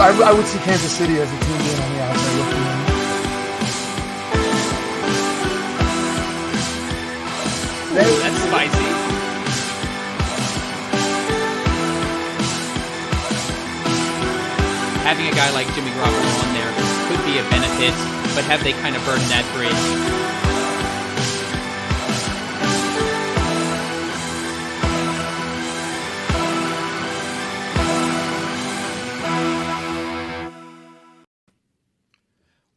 I would see Kansas City as a team being on the outside looking in. That's spicy. Having a guy like Jimmy Garoppolo on there could be a benefit, but have they kind of burned that bridge?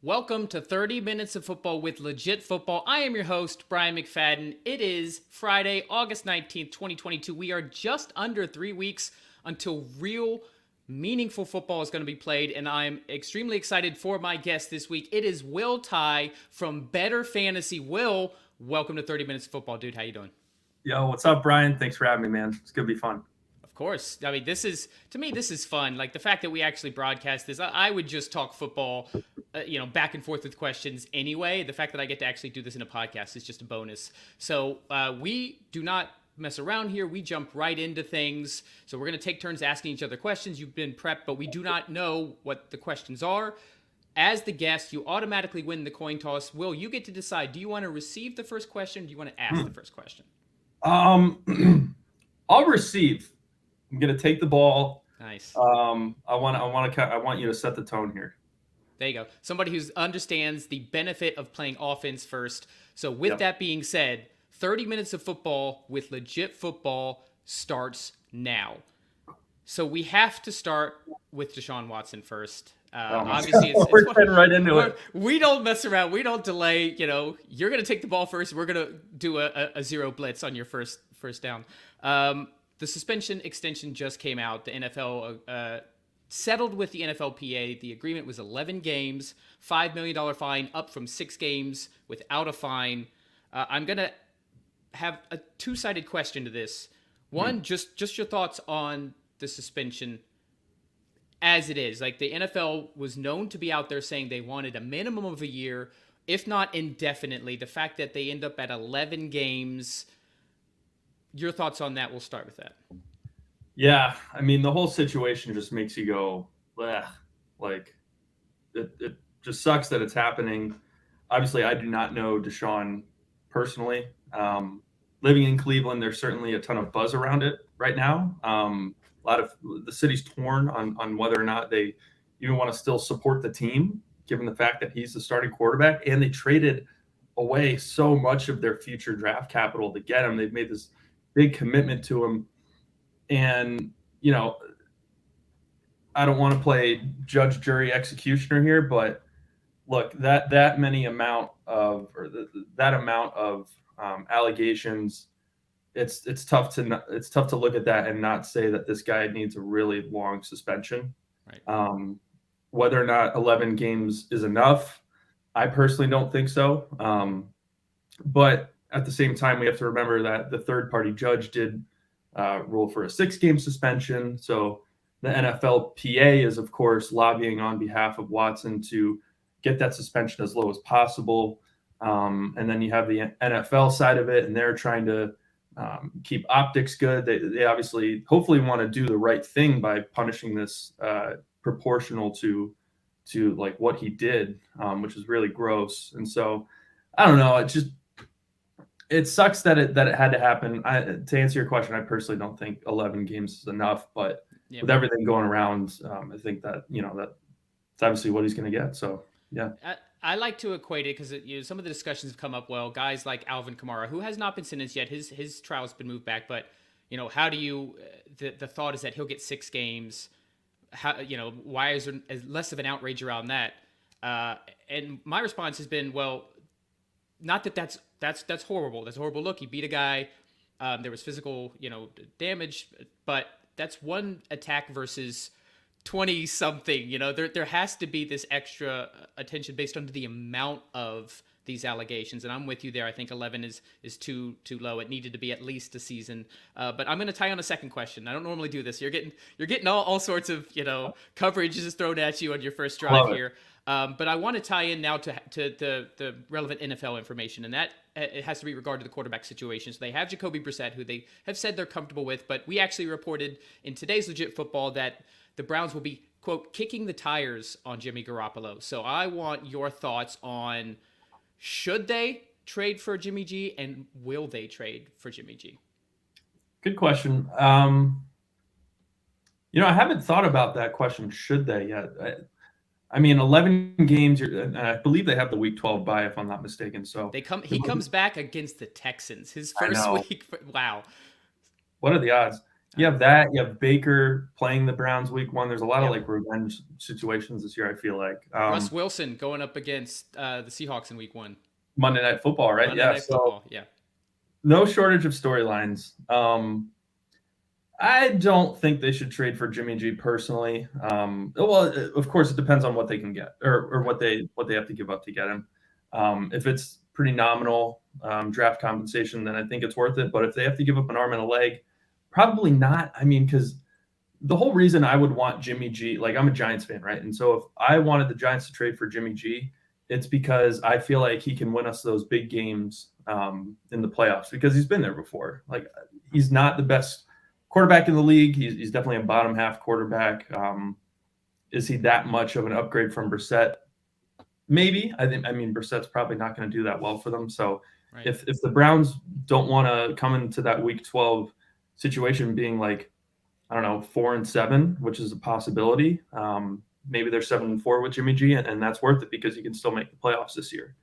Welcome to 30 Minutes of Football with Legit Football. I am your host, Brian McFadden. It is Friday, August 19th, 2022. We are just under 3 weeks until real, meaningful football is going to be played, and I'm extremely excited for my guest this week. It is Will Tighe from Bettor Fantasy. Will, welcome to 30 Minutes of Football, dude. How you doing? Yo, what's up, Brian? Thanks for having me, man. It's going to be fun. Of course. I mean, this is fun. Like, the fact that we actually broadcast this, I would just talk football, back and forth with questions anyway. The fact that I get to actually do this in a podcast is just a bonus. So we do not mess around here. We jump right into things. So we're going to take turns asking each other questions. You've been prepped, but we do not know what the questions are. As the guest, you automatically win the coin toss. Will, you get to decide. Do you want to receive the first question? Or do you want to ask the first question? I'll receive. I'm gonna take the ball. Nice. I want you to set the tone here. There you go. Somebody who understands the benefit of playing offense first. So with that being said, 30 minutes of football with Legit Football starts now. So we have to start with Deshaun Watson first. Obviously, we're getting right into it. We don't mess around. We don't delay. You're gonna take the ball first. We're gonna do a zero blitz on your first down. The suspension extension just came out. The NFL settled with the NFLPA. The agreement was 11 games, $5 million fine, up from 6 games without a fine. I'm going to have a two-sided question to this. One, just your thoughts on the suspension as it is. Like, the NFL was known to be out there saying they wanted a minimum of a year, if not indefinitely. The fact that they end up at 11 games... Your thoughts on that? We'll start with that. Yeah, I mean, the whole situation just makes you go, bleh. Like, it just sucks that it's happening. Obviously, I do not know Deshaun personally. Living in Cleveland, there's certainly a ton of buzz around it right now. A lot of the city's torn on whether or not they even want to still support the team, given the fact that he's the starting quarterback, and they traded away so much of their future draft capital to get him. They've made this big commitment to him. And, I don't want to play judge, jury, executioner here, but look, that amount of allegations, it's tough to look at that and not say that this guy needs a really long suspension. Right. Whether or not 11 games is enough, I personally don't think so. But at the same time, we have to remember that the third-party judge did rule for a 6-game suspension. So the NFLPA is, of course, lobbying on behalf of Watson to get that suspension as low as possible. And then you have the NFL side of it, and they're trying to keep optics good. They obviously, hopefully, want to do the right thing by punishing this proportional to like what he did, which is really gross. And so, I don't know. It sucks that it had to happen. To answer your question, I personally don't think 11 games is enough, but with everything going around, I think that that's obviously what he's going to get. So yeah, I like to equate it because some of the discussions have come up. Well, guys like Alvin Kamara, who has not been sentenced yet, his trial's been moved back. But how do you? The thought is that he'll get 6 games. How why is there less of an outrage around that? And my response has been, well, not that's horrible. That's a horrible look. He beat a guy. There was physical, damage, but that's one attack versus 20 something. There has to be this extra attention based on the amount of these allegations. And I'm with you there. I think 11 is too low. It needed to be at least a season. But I'm going to tie on a second question. I don't normally do this. You're getting all sorts of, coverage just thrown at you on your first drive here. But I want to tie in now to the relevant NFL information, and that it has to be regarding the quarterback situation. So they have Jacoby Brissett, who they have said they're comfortable with, but we actually reported in today's Legit Football that the Browns will be quote, kicking the tires on Jimmy Garoppolo. So I want your thoughts on, should they trade for Jimmy G, and will they trade for Jimmy G? Good question. I haven't thought about that question. Should they yet? I mean, 11 games. And I believe they have the Week 12 bye, if I'm not mistaken. So he comes back against the Texans. His first week. Wow. What are the odds? You have that. You have Baker playing the Browns Week 1. There's a lot of like revenge situations this year, I feel like. Russ Wilson going up against the Seahawks in Week 1. Monday Night Football, right? Monday Night Football, yeah. No shortage of storylines. I don't think they should trade for Jimmy G personally. Well, of course, it depends on what they can get or what they have to give up to get him. If it's pretty nominal draft compensation, then I think it's worth it. But if they have to give up an arm and a leg, probably not. I mean, because the whole reason I would want Jimmy G, like I'm a Giants fan, right? And so if I wanted the Giants to trade for Jimmy G, it's because I feel like he can win us those big games in the playoffs because he's been there before. Like he's not the best quarterback in the league. He's definitely a bottom half quarterback. Is he that much of an upgrade from Brissett? Maybe. I mean, Brissett's probably not going to do that well for them. So right. If the Browns don't want to come into that Week 12 situation being like, I don't know, 4-7, which is a possibility. Maybe they're 7-4 with Jimmy G, and that's worth it because you can still make the playoffs this year.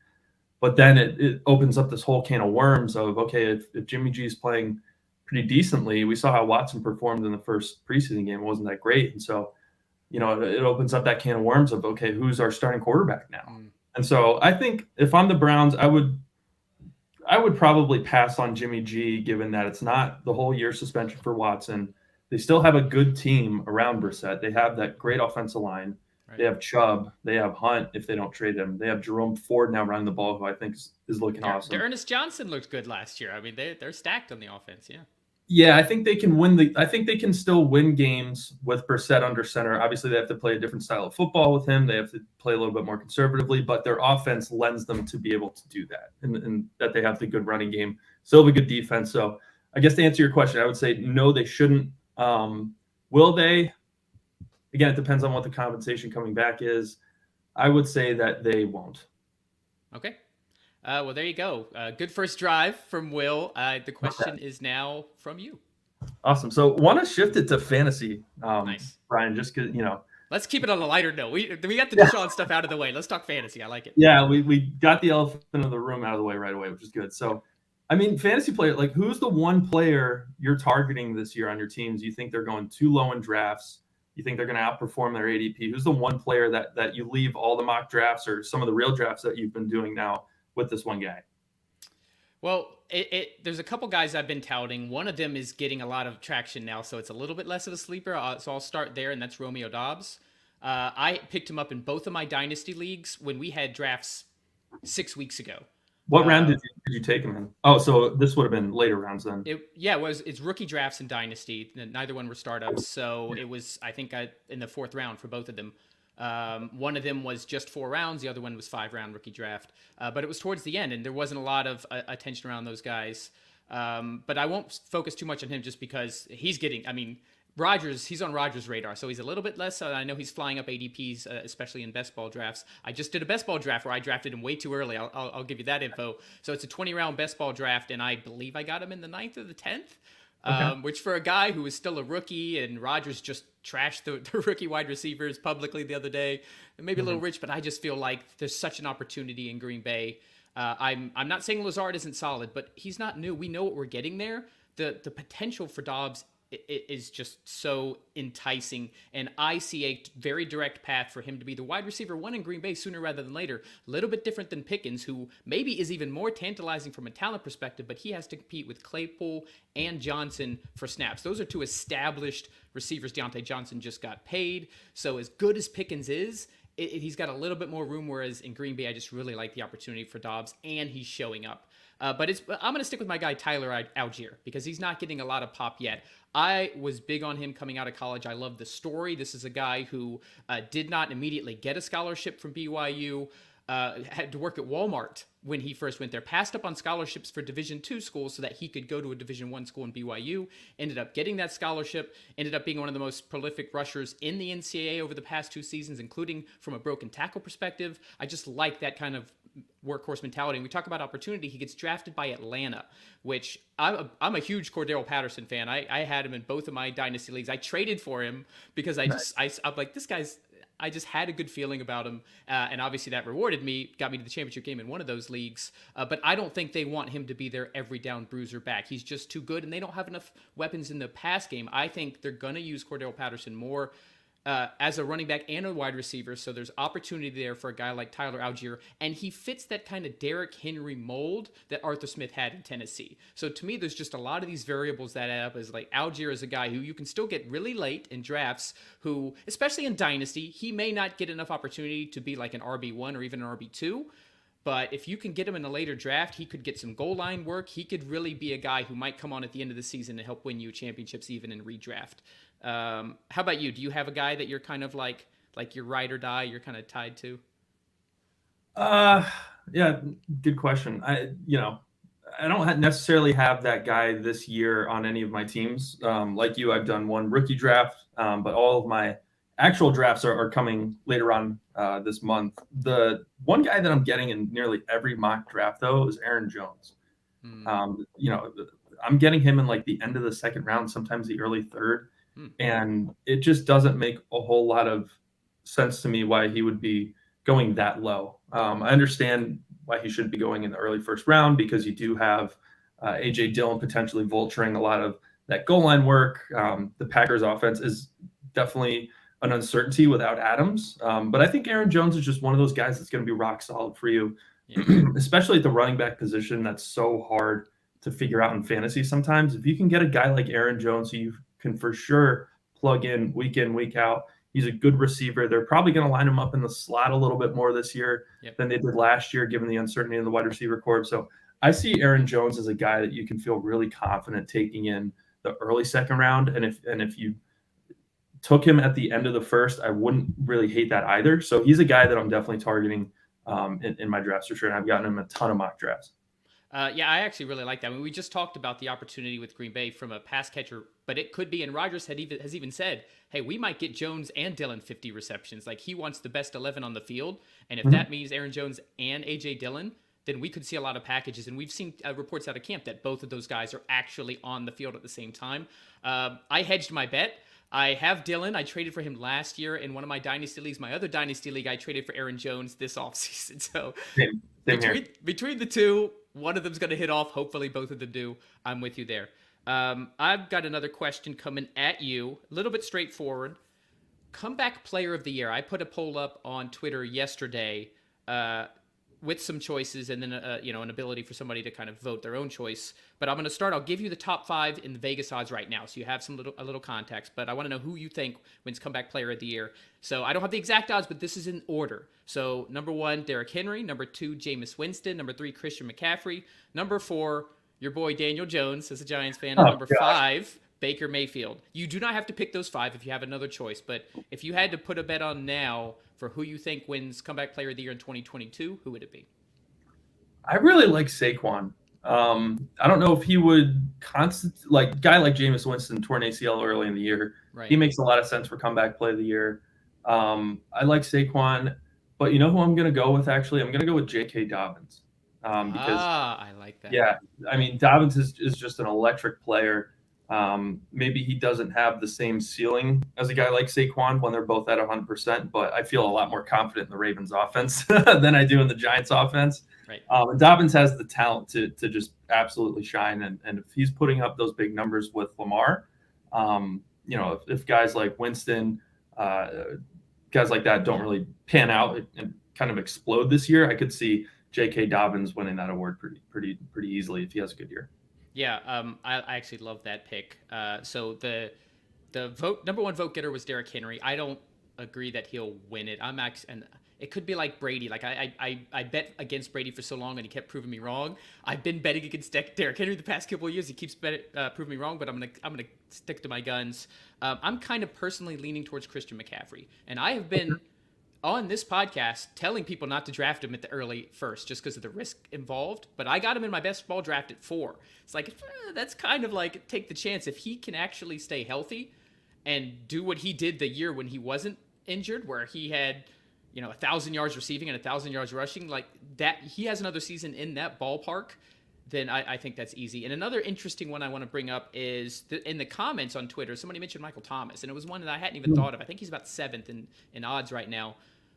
But then it opens up this whole can of worms of, okay, if Jimmy G is playing pretty decently, we saw how Watson performed in the first preseason game. It wasn't that great. And so, it opens up that can of worms of, okay, who's our starting quarterback now? And so I think if I'm the Browns, I would probably pass on Jimmy G, given that it's not the whole year suspension for Watson. They still have a good team around Brissett. They have that great offensive line. Right. They have Chubb. They have Hunt if they don't trade him. They have Jerome Ford now running the ball, who I think is looking awesome. Ernest Johnson looked good last year. I mean, they're stacked on the offense, yeah. Yeah, I think they can win I think they can still win games with Brissett under center. Obviously, they have to play a different style of football with him. They have to play a little bit more conservatively, but their offense lends them to be able to do that, and that they have the good running game, still have a good defense. So I guess to answer your question, I would say no, they shouldn't. Will they? Again, it depends on what the compensation coming back is. I would say that they won't. Okay. Well, there you go. Good first drive from Will. The question is now from you. Awesome. So want to shift it to fantasy, nice. Brian, just because, Let's keep it on a lighter note. We got the Deshaun stuff out of the way. Let's talk fantasy. I like it. Yeah, we got the elephant in the room out of the way right away, which is good. So, I mean, fantasy player, like who's the one player you're targeting this year on your teams? You think they're going too low in drafts? You think they're going to outperform their ADP? Who's the one player that you leave all the mock drafts or some of the real drafts that you've been doing now with this one guy? Well, there's a couple guys I've been touting. One of them is getting a lot of traction now, so it's a little bit less of a sleeper. So I'll start there, and that's Romeo Doubs. I picked him up in both of my dynasty leagues when we had drafts 6 weeks ago. What round did you take him in? Oh, so this would have been later rounds then. It's rookie drafts in dynasty. Neither one were startups, so it was in the fourth round for both of them. One of them was just 4 rounds. The other one was 5-round rookie draft. But it was towards the end, and there wasn't a lot of attention around those guys. But I won't focus too much on him just because he's on Rodgers' radar, so he's a little bit less. I know he's flying up ADPs, especially in best ball drafts. I just did a best ball draft where I drafted him way too early. I'll give you that info. So it's a 20-round best ball draft, and I believe I got him in the 9th or the 10th. Which for a guy who is still a rookie, and Rodgers just trashed the rookie wide receivers publicly the other day, maybe a little rich, but I just feel like there's such an opportunity in Green Bay. I'm not saying Lazard isn't solid, but he's not new. We know what we're getting there. The potential for Doubs is just so enticing, and I see a very direct path for him to be the wide receiver 1 in Green Bay sooner rather than later. A little bit different than Pickens, who maybe is even more tantalizing from a talent perspective, but he has to compete with Claypool and Johnson for snaps. Those are 2 established receivers. Deontay Johnson just got paid, so as good as Pickens is, he's got a little bit more room, whereas in Green Bay, I just really like the opportunity for Doubs, and he's showing up. But I'm going to stick with my guy Tyler Algier because he's not getting a lot of pop yet. I was big on him coming out of college. I love the story. This is a guy who did not immediately get a scholarship from BYU. had to work at Walmart when he first went there, passed up on scholarships for Division II schools so that he could go to a Division I school in BYU, ended up getting that scholarship, ended up being one of the most prolific rushers in the NCAA over the past 2 seasons, including from a broken tackle perspective. I just like that kind of workhorse mentality. And we talk about opportunity. He gets drafted by Atlanta, which I'm a huge Cordero Patterson fan. I had him in both of my dynasty leagues. I traded for him because I'm like, this guy's, I just had a good feeling about him, and obviously that rewarded me, got me to the championship game in one of those leagues. But I don't think they want him to be their every down bruiser back. He's just too good, and they don't have enough weapons in the pass game. I think they're going to use Cordero Patterson more as a running back and a wide receiver, so there's opportunity there for a guy like Tyler Algier, and he fits that kind of Derrick Henry mold that Arthur Smith had in Tennessee. So to me, there's just a lot of these variables that add up. As like Algier is a guy who you can still get really late in drafts, who, especially in Dynasty, he may not get enough opportunity to be like an RB1 or even an RB2, but if you can get him in a later draft, he could get some goal line work. He could really be a guy who might come on at the end of the season and help win you championships even in redraft. How about you? Do you have a guy that you're kind of like your ride or die, you're kind of tied to? Yeah, good question. I don't necessarily have that guy this year on any of my teams. Like you, I've done one rookie draft, but all of my actual drafts are coming later on this month. The one guy that I'm getting in nearly every mock draft, though, is Aaron Jones. I'm getting him in like the end of the second round, sometimes the early third. And it just doesn't make a whole lot of sense to me why he would be going that low. I understand why he should be going in the early first round, because you do have A.J. Dillon potentially vulturing a lot of that goal line work. The Packers offense is definitely an uncertainty without Adams. But I think Aaron Jones is just one of those guys that's going to be rock solid for you, especially at the running back position. That's so hard to figure out in fantasy sometimes. If you can get a guy like Aaron Jones who you can for sure plug in, week out. He's a good receiver. They're probably going to line him up in the slot a little bit more this year than they did last year, given the uncertainty in the wide receiver corps. So I see Aaron Jones as a guy that you can feel really confident taking in the early second round. And if you took him at the end of the first, I wouldn't really hate that either. So he's a guy that I'm definitely targeting in my drafts for sure. And I've gotten him a ton of mock drafts. Yeah, I actually really like that. I mean, we just talked about the opportunity with Green Bay from a pass catcher, but it could be, and Rodgers has even said, hey, we might get Jones and Dillon 50 receptions. Like, he wants the best 11 on the field, and if that means Aaron Jones and A.J. Dillon, then we could see a lot of packages, and we've seen reports out of camp that both of those guys are actually on the field at the same time. I hedged my bet. I have Dillon. I traded for him last year in one of my dynasty leagues. My other dynasty league, I traded for Aaron Jones this offseason. So between the two, one of them's going to hit off. Hopefully both of them do. I'm with you there. I've got another question coming at you. A little bit straightforward. Comeback player of the year. I put a poll up on Twitter yesterday with some choices and then an ability for somebody to kind of vote their own choice. But I'm going to start. I'll give you the top 5 in the Vegas odds right now, so you have a little context. But I want to know who you think wins comeback player of the year. So I don't have the exact odds, but this is in order. So number 1, Derrick Henry. Number 2, Jameis Winston. Number 3, Christian McCaffrey. Number 4, your boy Daniel Jones as a Giants fan. And number 5, Baker Mayfield. You do not have to pick those 5 if you have another choice. But if you had to put a bet on now for who you think wins comeback player of the year in 2022, who would it be? I really like Saquon. I don't know if he would guy like Jameis Winston torn ACL early in the year. Right. He makes a lot of sense for comeback play of the year. I like Saquon, but you know who I'm going to go with actually? I'm going to go with J.K. Dobbins. Because I like that. Yeah, I mean, Dobbins is just an electric player. Maybe he doesn't have the same ceiling as a guy like Saquon when they're both at 100%, but I feel a lot more confident in the Ravens offense than I do in the Giants offense. Right. And Dobbins has the talent to just absolutely shine. And if he's putting up those big numbers with Lamar, if guys like Winston, guys like that don't really pan out and kind of explode this year, I could see J.K. Dobbins winning that award pretty easily if he has a good year. Yeah, I actually love that pick. So the number 1 vote getter was Derrick Henry. I don't agree that he'll win it. And it could be like Brady. Like I bet against Brady for so long and he kept proving me wrong. I've been betting against Derrick Henry the past couple of years. He keeps proving me wrong, but I'm gonna stick to my guns. I'm kind of personally leaning towards Christian McCaffrey, and I have been on this podcast telling people not to draft him at the early first just because of the risk involved, but I got him in my best ball draft at 4. It's like, that's kind of like take the chance. If he can actually stay healthy and do what he did the year when he wasn't injured, where he had, 1,000 yards receiving and 1,000 yards rushing, like that, he has another season in that ballpark, then I think that's easy. And another interesting one I want to bring up is in the comments on Twitter, somebody mentioned Michael Thomas, and it was one that I hadn't even thought of. I think he's about 7th in odds right now.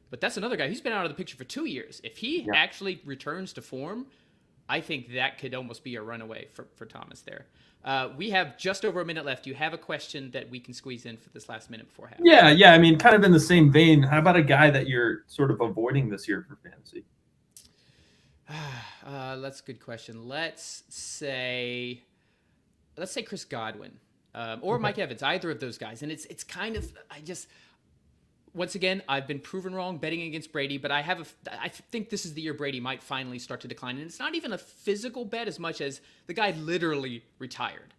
But that's another guy who's been out of the picture for 2 years. If he actually returns to form, I think that could almost be a runaway for Thomas there. We have just over a minute left. Do you have a question that we can squeeze in for this last minute before half? Yeah. I mean, kind of in the same vein, how about a guy that you're sort of avoiding this year for fantasy? That's a good question. Let's say Chris Godwin or Mike Evans, either of those guys. And it's kind of, once again, I've been proven wrong betting against Brady, but I think this is the year Brady might finally start to decline. And it's not even a physical bet as much as the guy literally retired,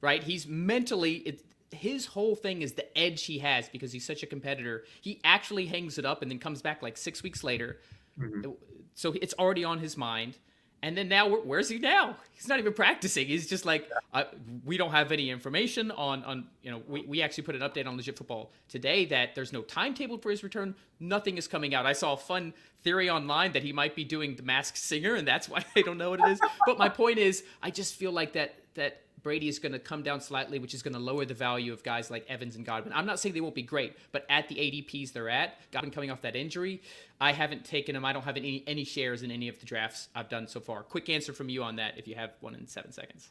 right? He's mentally, his whole thing is the edge he has because he's such a competitor. He actually hangs it up and then comes back like 6 weeks later. Mm-hmm. So it's already on his mind. And then now, where's he now? He's not even practicing. He's just like, we don't have any information on we actually put an update on Legit Football today that there's no timetable for his return. Nothing is coming out. I saw a fun theory online that he might be doing The Masked Singer, and that's why I don't know what it is. But my point is, I just feel like that Brady is going to come down slightly, which is going to lower the value of guys like Evans and Godwin. I'm not saying they won't be great, but at the ADPs they're at, Godwin coming off that injury, I haven't taken him. I don't have any shares in any of the drafts I've done so far. Quick answer from you on that if you have one in 7 seconds.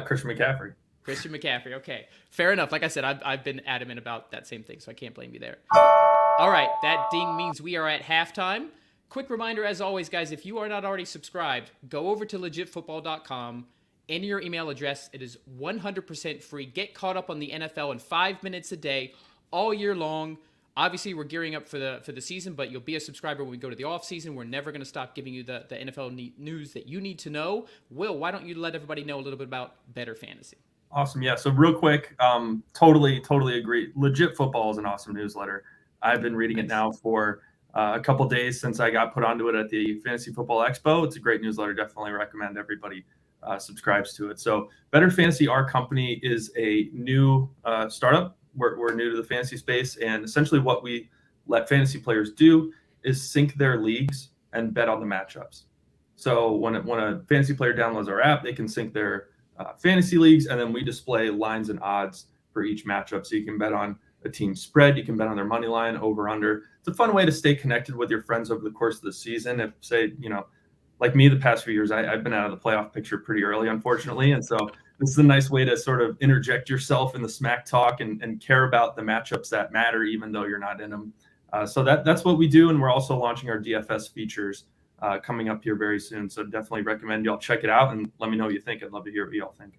Christian McCaffrey. Christian McCaffrey. Okay. Fair enough. Like I said, I've been adamant about that same thing, so I can't blame you there. All right. That ding means we are at halftime. Quick reminder, as always, guys, if you are not already subscribed, go over to legitfootball.com. Enter your email address. It is 100% free. Get caught up on the NFL in 5 minutes a day, all year long. Obviously, we're gearing up for the season, but you'll be a subscriber when we go to the off season. We're never going to stop giving you the NFL news that you need to know. Will, why don't you let everybody know a little bit about Bettor Fantasy? Awesome. Yeah. So real quick, totally agree. Legit Football is an awesome newsletter. I've been reading it now for a couple days since I got put onto it at the Fantasy Football Expo. It's a great newsletter. Definitely recommend everybody subscribes to it. So Bettor Fantasy, our company, is a new startup. We're new to the fantasy space, and essentially what we let fantasy players do is sync their leagues and bet on the matchups. So when a fantasy player downloads our app, they can sync their fantasy leagues, and then we display lines and odds for each matchup. So you can bet on a team spread, you can bet on their money line, over, under. It's a fun way to stay connected with your friends over the course of the season. If, say, like me, the past few years, I've been out of the playoff picture pretty early, unfortunately. And so this is a nice way to sort of interject yourself in the smack talk and care about the matchups that matter, even though you're not in them. So that's what we do. And we're also launching our DFS features coming up here very soon. So definitely recommend y'all check it out and let me know what you think. I'd love to hear what y'all think.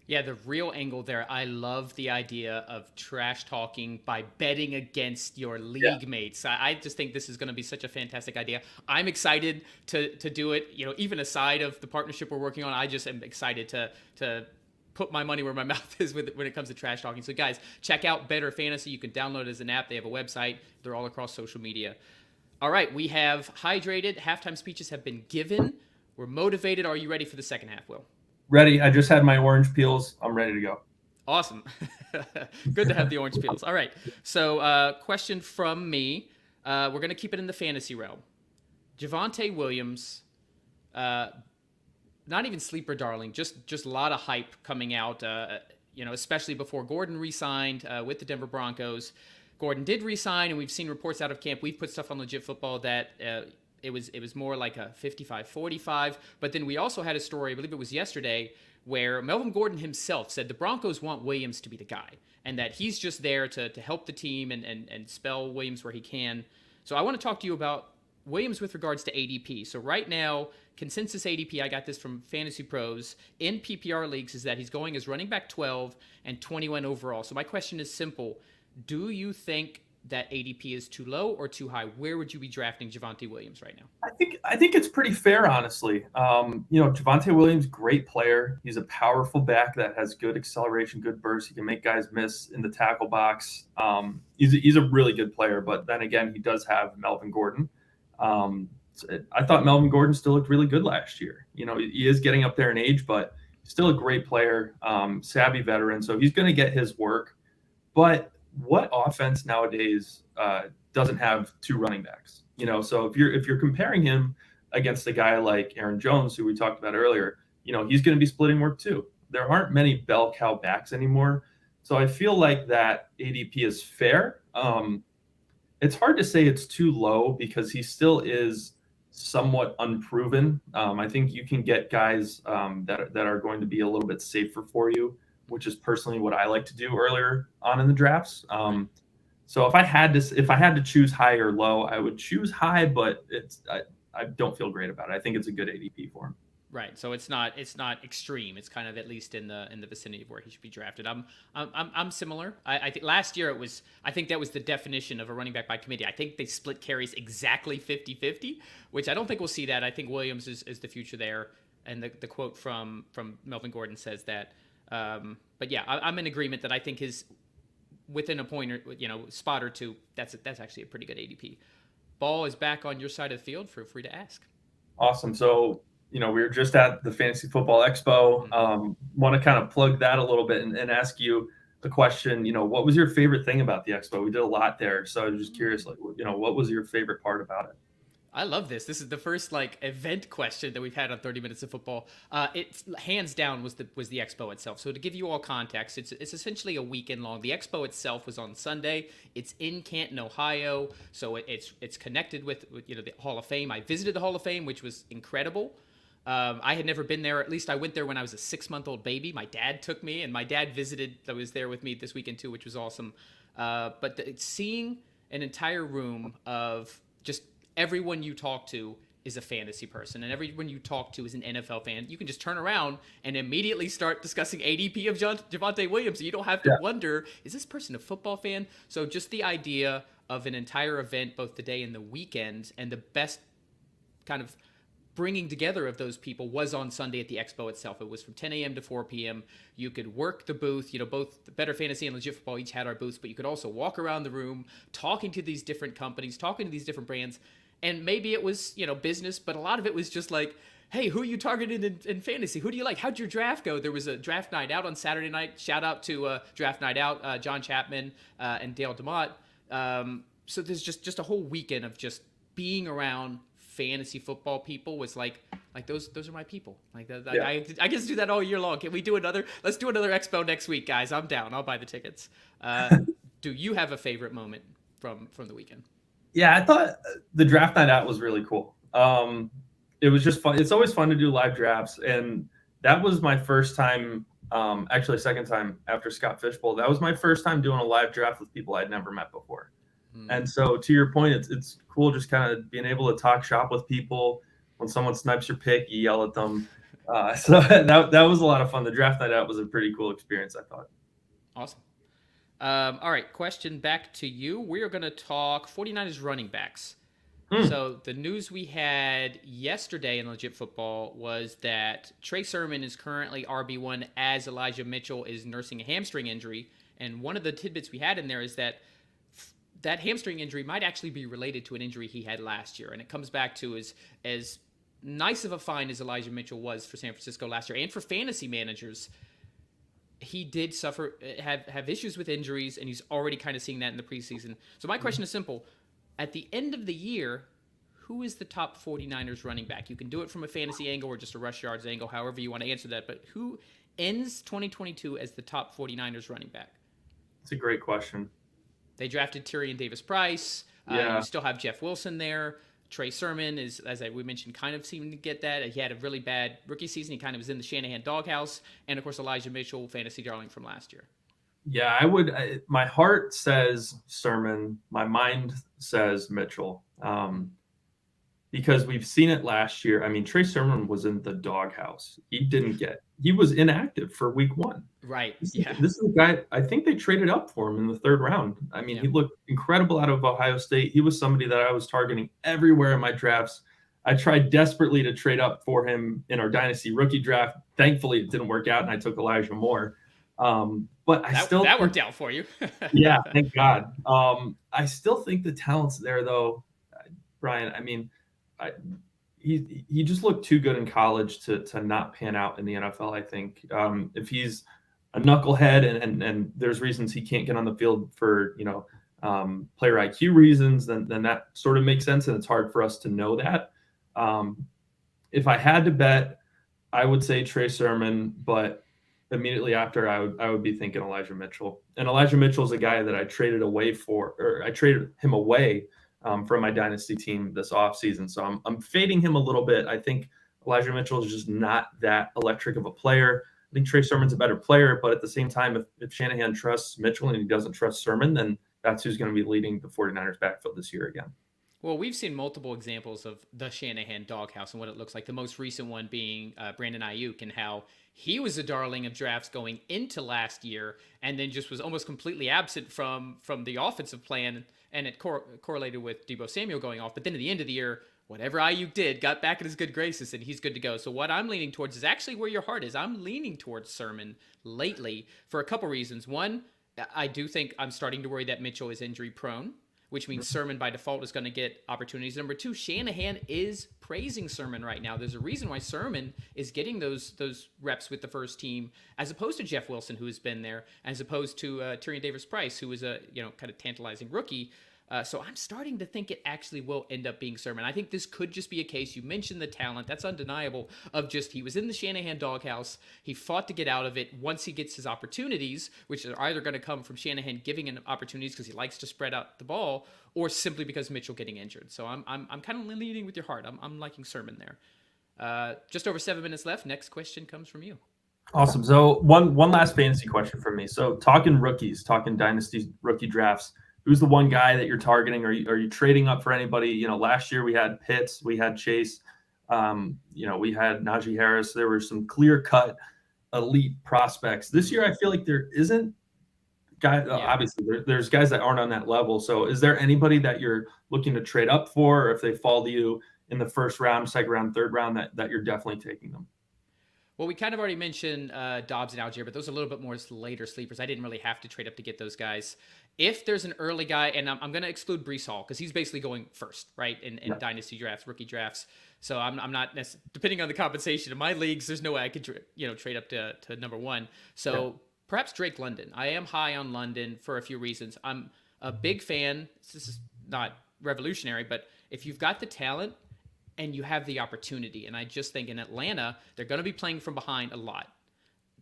Yeah, the real angle there. I love the idea of trash talking by betting against your league mates. I just think this is going to be such a fantastic idea. I'm excited to do it. Even aside of the partnership we're working on, I just am excited to put my money where my mouth is when it comes to trash talking. So guys, check out Bettor Fantasy. You can download it as an app. They have a website. They're all across social media. All right, we have hydrated. Halftime speeches have been given. We're motivated. Are you ready for the second half, Will? Ready. I just had my orange peels. I'm ready to go. Awesome. Good to have the orange peels. All right. So question from me. We're going to keep it in the fantasy realm. Javonte Williams, not even sleeper darling, just a lot of hype coming out, especially before Gordon re-signed with the Denver Broncos. Gordon did re-sign, and we've seen reports out of camp. We've put stuff on Legit Football that it was more like a 55-45. But then we also had a story, I believe it was yesterday, where Melvin Gordon himself said the Broncos want Williams to be the guy, and that he's just there to help the team and spell Williams where he can. So I want to talk to you about Williams with regards to ADP. So right now, consensus ADP, I got this from Fantasy Pros, in PPR leagues, is that he's going as running back 12 and 21 overall. So my question is simple. Do you think that ADP is too low or too high? Where would you be drafting Javonte Williams right now? I think it's pretty fair, honestly. Javonte Williams, great player. He's a powerful back that has good acceleration, good burst. He can make guys miss in the tackle box. He's a really good player, but then again, he does have Melvin Gordon. I thought Melvin Gordon still looked really good last year. He is getting up there in age, but still a great player, savvy veteran. So he's going to get his work. But what offense nowadays doesn't have two running backs? So if you're comparing him against a guy like Aaron Jones, who we talked about earlier, he's going to be splitting work too. There aren't many bell cow backs anymore. So I feel like that ADP is fair. It's hard to say it's too low because he still is somewhat unproven. I think you can get guys that are going to be a little bit safer for you, which is personally what I like to do earlier on in the drafts. So if I had to choose high or low, I would choose high, but I don't feel great about it. I think it's a good ADP for him. Right. So it's not extreme. It's kind of at least in the vicinity of where he should be drafted. I'm similar. I think last year I think that was the definition of a running back by committee. I think they split carries exactly 50-50, which I don't think we'll see that. I think Williams is the future there. And the quote from Melvin Gordon says that. But yeah, I'm in agreement that I think his within a point or spot or two, that's actually a pretty good ADP. Ball is back on your side of the field. Feel free to ask. Awesome. So we were just at the Fantasy Football Expo. Want to kind of plug that a little bit and ask you a question. What was your favorite thing about the Expo? We did a lot there, so I'm just curious. What was your favorite part about it? I love this. This is the first event question that we've had on 30 Minutes of Football. It's hands down was the Expo itself. So to give you all context, it's essentially a weekend long. The Expo itself was on Sunday. It's in Canton, Ohio. So it's connected with the Hall of Fame. I visited the Hall of Fame, which was incredible. I had never been there. At least I went there when I was a 6-month-old baby. My dad took me, and my dad was there with me this weekend too, which was awesome. But seeing an entire room of just everyone you talk to is a fantasy person, and everyone you talk to is an NFL fan. You can just turn around and immediately start discussing ADP of Javonte Williams. So you don't have to wonder, is this person a football fan? So just the idea of an entire event, both the day and the weekend, and the best kind of bringing together of those people was on Sunday at the Expo itself. It was from 10 a.m. to 4 p.m. You could work the booth. Both the Bettor Fantasy and Legit Football each had our booths, but you could also walk around the room talking to these different companies, talking to these different brands. And maybe it was, business, but a lot of it was just like, hey, who are you targeting in fantasy? Who do you like? How'd your draft go? There was a draft night out on Saturday night. Shout out to Draft Night Out, John Chapman and Dale DeMott. So there's just a whole weekend of just being around fantasy football people was like those are my people. I guess do that all year long. Can we do let's do another Expo next week, guys. I'm down. I'll buy the tickets. Do you have a favorite moment from the weekend? Yeah, I thought the Draft Night Out was really cool. It was just fun. It's always fun to do live drafts. And that was my first time, actually second time after Scott Fishbowl. That was my first time doing a live draft with people I'd never met before. And so to your point, it's cool just kind of being able to talk shop with people. When someone snipes your pick, you yell at them. So that was a lot of fun. The Draft Night Out was a pretty cool experience, I thought. Awesome. All right, question back to you. We are going to talk 49ers running backs. So the news we had yesterday in Legit Football was that Trey Sermon is currently RB1 as Elijah Mitchell is nursing a hamstring injury. And one of the tidbits we had in there is that hamstring injury might actually be related to an injury he had last year. And it comes back to as nice of a find as Elijah Mitchell was for San Francisco last year and for fantasy managers. He did have issues with injuries, and he's already kind of seeing that in the preseason. So my question is simple. At the end of the year, who is the top 49ers running back? You can do it from a fantasy angle or just a rush yards angle, however you want to answer that. But who ends 2022 as the top 49ers running back? It's a great question. They drafted Tyrion Davis-Price. You still have Jeff Wilson there. Trey Sermon is, as we mentioned, kind of seeming to get that. He had a really bad rookie season. He kind of was in the Shanahan doghouse. And, of course, Elijah Mitchell, fantasy darling from last year. Yeah, my heart says Sermon. My mind says Mitchell. because we've seen it last year. I mean, Trey Sermon was in the doghouse. He was inactive for week 1. Right. This Yeah. is a guy, I think they traded up for him in the 3rd round. I mean, he looked incredible out of Ohio State. He was somebody that I was targeting everywhere in my drafts. I tried desperately to trade up for him in our dynasty rookie draft. Thankfully, it didn't work out, and I took Elijah Moore. But that worked out for you. Yeah, thank God. I still think the talent's there, though, Brian. I mean, he just looked too good in college to not pan out in the NFL. I think if he's a knucklehead and there's reasons he can't get on the field for player IQ reasons, then that sort of makes sense, and it's hard for us to know that. If I had to bet, I would say Trey Sermon, but immediately after I would be thinking Elijah Mitchell. And Elijah Mitchell is a guy that I traded him away from my dynasty team this offseason. So I'm fading him a little bit. I think Elijah Mitchell is just not that electric of a player. I think Trey Sermon's a better player, but at the same time, if Shanahan trusts Mitchell and he doesn't trust Sermon, then that's who's going to be leading the 49ers backfield this year again. Well, we've seen multiple examples of the Shanahan doghouse and what it looks like. The most recent one being Brandon Ayuk, and how he was a darling of drafts going into last year, and then just was almost completely absent from the offensive plan, and it correlated with Deebo Samuel going off. But then at the end of the year, whatever Ayuk did, got back in his good graces, and he's good to go. So what I'm leaning towards is actually where your heart is. I'm leaning towards Sermon lately for a couple reasons. One, I do think I'm starting to worry that Mitchell is injury prone, which means Sermon by default is going to get opportunities. Number 2, Shanahan is praising Sermon right now. There's a reason why Sermon is getting those reps with the first team, as opposed to Jeff Wilson, who has been there, as opposed to Tyrion Davis-Price, who is a kind of tantalizing rookie. So I'm starting to think it actually will end up being Sermon. I think this could just be a case, you mentioned the talent, that's undeniable, of just he was in the Shanahan doghouse, he fought to get out of it. Once he gets his opportunities, which are either going to come from Shanahan giving him opportunities because he likes to spread out the ball, or simply because Mitchell getting injured. So I'm kind of leading with your heart. I'm liking Sermon there. Just over 7 minutes left. Next question comes from you. Awesome. So one last fantasy question from me. So talking rookies, talking dynasty rookie drafts, who's the one guy that you're targeting? Are you trading up for anybody? Last year we had Pitts, we had Chase, we had Najee Harris. There were some clear-cut elite prospects. This year I feel like there isn't guys. Obviously, there's guys that aren't on that level. So is there anybody that you're looking to trade up for, or if they fall to you in the first round, second round, third round, that you're definitely taking them? Well, we kind of already mentioned Dobbs and Algier, but those are a little bit more later sleepers. I didn't really have to trade up to get those guys. If there's an early guy, and I'm going to exclude Breece Hall because he's basically going first, right, in dynasty drafts, rookie drafts. So I'm not depending on the compensation in my leagues, there's no way I could trade up to number 1. So perhaps Drake London. I am high on London for a few reasons. I'm a big fan. This is not revolutionary, but if you've got the talent and you have the opportunity, and I just think in Atlanta, they're going to be playing from behind a lot.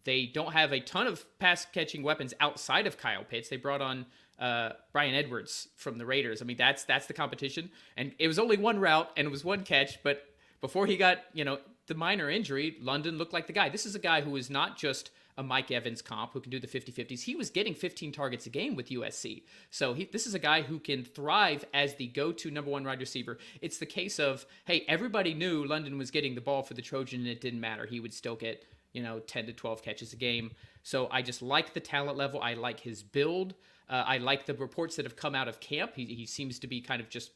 They don't have a ton of pass-catching weapons outside of Kyle Pitts. They brought on Bryan Edwards from the Raiders. I mean, that's the competition. And it was only one route, and it was one catch. But before he got, the minor injury, London looked like the guy. This is a guy who is not just a Mike Evans comp who can do the 50-50s. He was getting 15 targets a game with USC. So this is a guy who can thrive as the go-to number 1 wide receiver. It's the case of, hey, everybody knew London was getting the ball for the Trojan, and it didn't matter. He would still get 10 to 12 catches a game. So I just like the talent level. I like his build. I like the reports that have come out of camp. He seems to be kind of just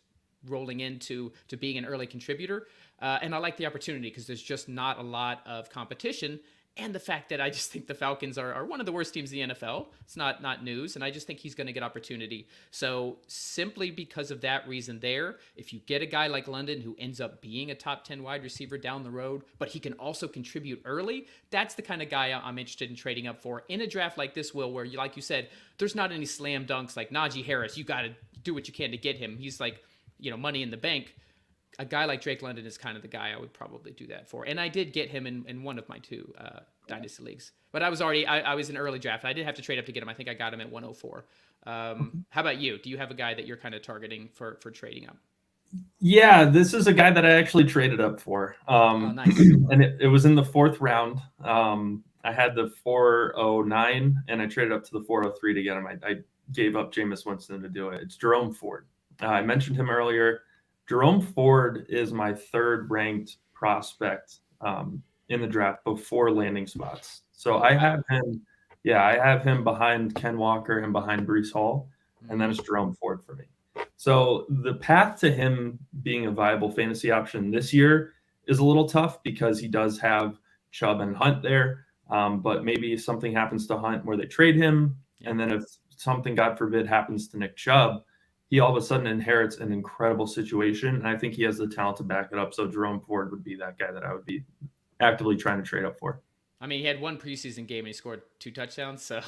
rolling into being an early contributor. And I like the opportunity because there's just not a lot of competition. And the fact that I just think the Falcons are one of the worst teams in the NFL. It's not news. And I just think he's going to get opportunity. So simply because of that reason there, if you get a guy like London who ends up being a top 10 wide receiver down the road, but he can also contribute early, that's the kind of guy I'm interested in trading up for in a draft like this, Will, where, like you said, there's not any slam dunks like Najee Harris. You got to do what you can to get him. He's like, money in the bank. A guy like Drake London is kind of the guy I would probably do that for. And I did get him in one of my 2 dynasty leagues. But I was in early draft. I did have to trade up to get him. I think I got him at 104. How about you? Do you have a guy that you're kind of targeting for trading up? Yeah, this is a guy that I actually traded up for. Nice. And it was in the 4th round. I had the 409, and I traded up to the 403 to get him. I gave up Jameis Winston to do it. It's Jerome Ford. I mentioned him earlier. Jerome Ford is my third ranked prospect in the draft before landing spots. So I have him, I have him behind Ken Walker and behind Breece Hall, and then it's Jerome Ford for me. So the path to him being a viable fantasy option this year is a little tough because he does have Chubb and Hunt there. But maybe something happens to Hunt where they trade him, and then if something, God forbid, happens to Nick Chubb, he all of a sudden inherits an incredible situation, and I think he has the talent to back it up. So Jerome Ford would be that guy that I would be actively trying to trade up for. I mean, he had one preseason game and he scored 2 touchdowns. So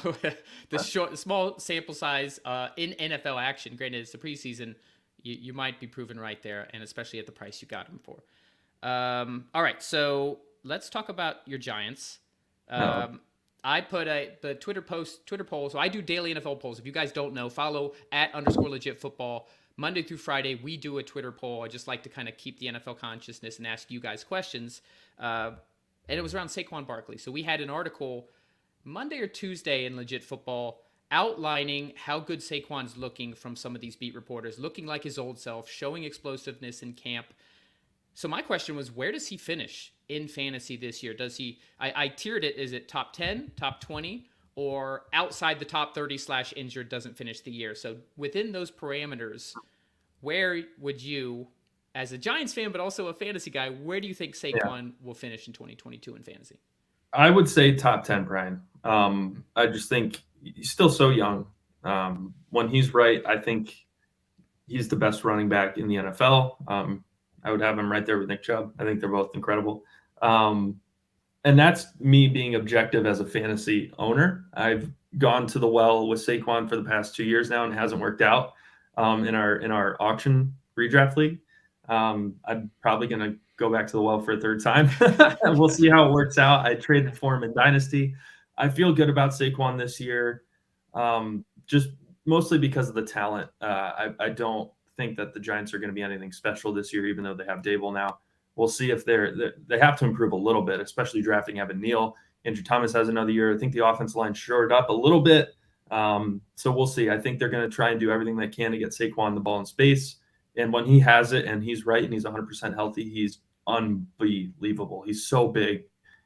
the small sample size in NFL action, granted it's the preseason, you might be proven right there, and especially at the price you got him for. All right, so let's talk about your Giants. I put the Twitter poll. So I do daily NFL polls. If you guys don't know, follow @_legitfootball. Monday through Friday, we do a Twitter poll. I just like to kind of keep the NFL consciousness and ask you guys questions. And it was around Saquon Barkley. So we had an article Monday or Tuesday in Legit Football outlining how good Saquon's looking from some of these beat reporters, looking like his old self, showing explosiveness in camp. So my question was, where does he finish in fantasy this year? Does he, I tiered it, is it top 10, top 20, or outside the top 30/injured, doesn't finish the year? So within those parameters, where would you, as a Giants fan, but also a fantasy guy, where do you think Saquon will finish in 2022 in fantasy? I would say top 10, Brian. I just think he's still so young. When he's right, I think he's the best running back in the NFL. I would have him right there with Nick Chubb. I think they're both incredible. And that's me being objective as a fantasy owner. I've gone to the well with Saquon for the past 2 years now and it hasn't worked out in our auction redraft league. I'm probably going to go back to the well for a third time. We'll see how it works out. I traded for him in Dynasty. I feel good about Saquon this year, just mostly because of the talent. I don't think that the Giants are going to be anything special this year, even though they have Dable now. We'll see if they have to improve a little bit, especially drafting Evan Neal. Andrew Thomas has another year. I think the offensive line shored up a little bit. So we'll see. I think they're going to try and do everything they can to get Saquon the ball in space. And when he has it and he's right and he's 100% healthy, he's unbelievable. He's so big.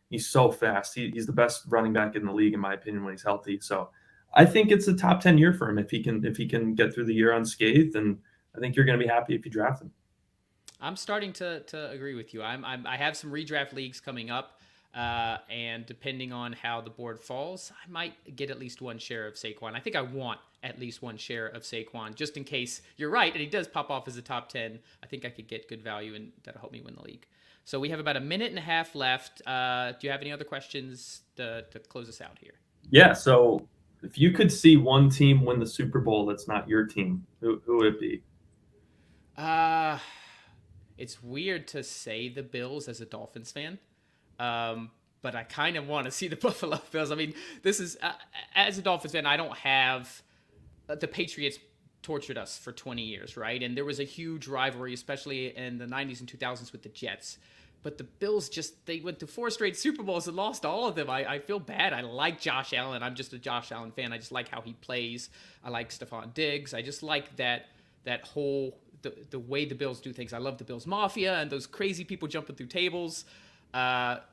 He's so fast. He's the best running back in the league, in my opinion, when he's healthy. So I think it's a top 10 year for him if he can get through the year unscathed. And I think you're going to be happy if you draft him. I'm starting to agree with you. I have some redraft leagues coming up, and depending on how the board falls, I might get at least one share of Saquon. I think I want at least one share of Saquon, just in case you're right and he does pop off as a top 10. I think I could get good value, and that'll help me win the league. So we have about a minute and a half left. Do you have any other questions to close us out here? Yeah. So if you could see one team win the Super Bowl that's not your team, who would it be? It's weird to say the Bills as a Dolphins fan, but I kind of want to see the Buffalo Bills. I mean, this is as a Dolphins fan, I don't have the Patriots tortured us for 20 years, right? And there was a huge rivalry, especially in the 90s and 2000s with the Jets. But the Bills they went to 4 straight Super Bowls and lost all of them. I feel bad. I like Josh Allen. I'm just a Josh Allen fan. I just like how he plays. I like Stephon Diggs. I just like that whole the way the Bills do things. I love the Bills Mafia and those crazy people jumping through tables.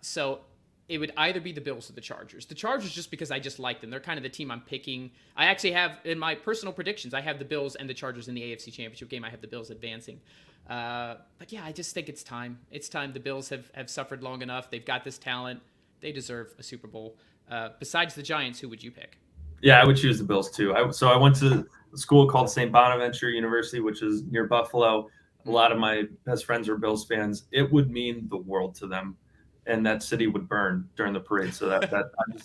So it would either be the Bills or the Chargers. The Chargers just because I just like them. They're kind of the team I'm picking. I actually have, in my personal predictions, I have the Bills and the Chargers in the AFC Championship game. I have the Bills advancing. But yeah, I just think it's time. It's time. The Bills have suffered long enough. They've got this talent. They deserve a Super Bowl. Besides the Giants, who would you pick? Yeah, I would choose the Bills too. I went to a school called St. Bonaventure University, which is near Buffalo. A lot of my best friends were Bills fans. It would mean the world to them, and that city would burn during the parade. So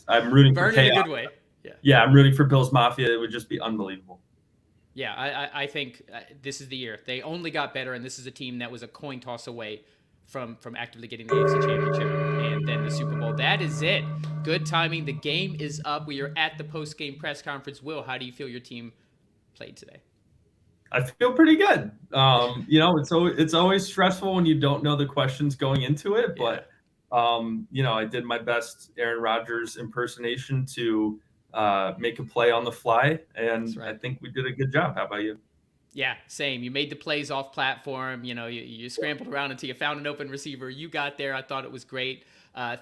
I'm rooting for chaos. Burn in a good way. Yeah, I'm rooting for Bills Mafia. It would just be unbelievable. Yeah, I think this is the year. They only got better, and this is a team that was a coin toss away from actively getting the AFC Championship and then the Super Bowl. That is it. Good timing. The game is up. We are at the post-game press conference. Will, how do you feel your team played today? I feel pretty good. It's always stressful when you don't know the questions going into it, but I did my best Aaron Rodgers impersonation to make a play on the fly, and right. I think we did a good job. How about you? Yeah, same. You made the plays off platform. You scrambled around until you found an open receiver. You got there. I thought it was great.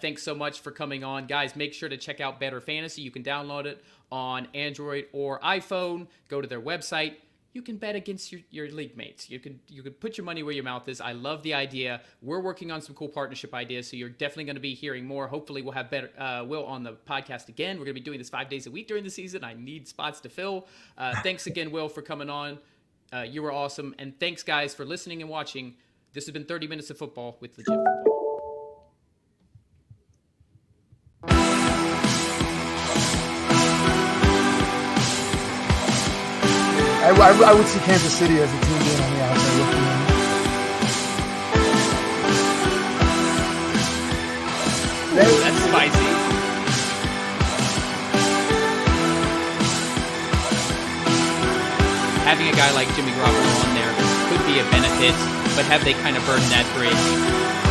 Thanks so much for coming on. Guys, make sure to check out Bettor Fantasy. You can download it on Android or iPhone. Go to their website. You can bet against your league mates. You could put your money where your mouth is. I love the idea. We're working on some cool partnership ideas, so you're definitely going to be hearing more. Hopefully, we'll have Will on the podcast again. We're going to be doing this 5 days a week during the season. I need spots to fill. Thanks again, Will, for coming on. You were awesome. And thanks, guys, for listening and watching. This has been 30 Minutes of Football with Legit Football. I would see Kansas City as a team being on the outside looking in. Ooh, that's spicy. Having a guy like Jimmy Garoppolo on there could be a benefit, but have they kind of burned that bridge?